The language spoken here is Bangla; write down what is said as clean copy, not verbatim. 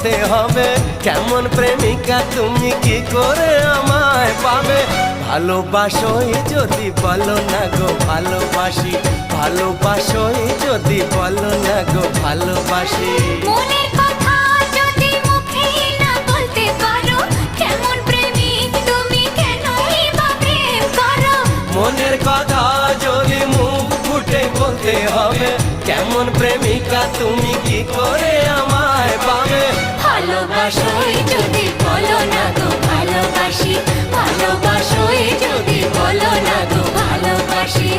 বলতে হবে কেমন প্রেমিকা তুমি কি করে আমায় পাবে। ভালোবাসোই যদি বলো না গো ভালোবাসি, ভালোবাসোই যদি বলো না গো ভালোবাসি। মনের কথা যদি মুখে না বলতে পারো, কেমন প্রেমিক তুমি কেনই বা প্রেম করো। মনের কথা যদি মুখ ফুটে বলতে হবে কেমন প্রেমিকা তুমি কি করে আমায় পাবে। ভালোবাসোই যদি বলো না গো ভালোবাসি, ভালোবাসোই যদি বলো না গো ভালোবাসি।